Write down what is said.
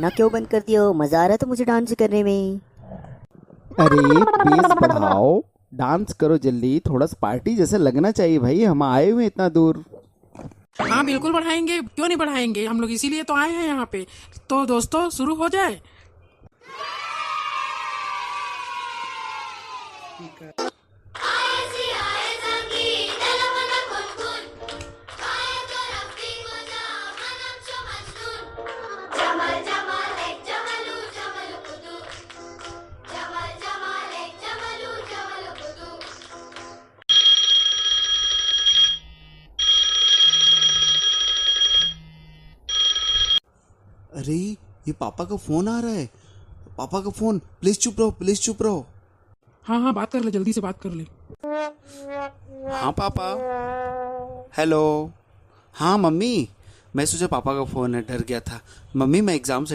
गाना क्यों बंद कर दिया हो? मजा आ रहा था मुझे डांस करने में। अरे बेस बढ़ाओ, डांस करो जल्दी, थोड़ा सा पार्टी जैसा लगना चाहिए भाई, हम आए हुए हैं इतना दूर। हाँ बिल्कुल बढ़ाएंगे, क्यों नहीं बढ़ाएंगे, हम लोग इसीलिए तो आए हैं यहाँ पे। तो दोस्तों शुरू हो जाए। अरे ये पापा का फोन आ रहा है। पापा का फोन, प्लीज चुप रहो, प्लीज चुप रहो। हाँ हाँ बात कर ले, जल्दी से बात कर ले। हाँ पापा। हेलो। हाँ मम्मी, मैं सोचा पापा का फोन है, डर गया था। मम्मी मैं एग्जाम से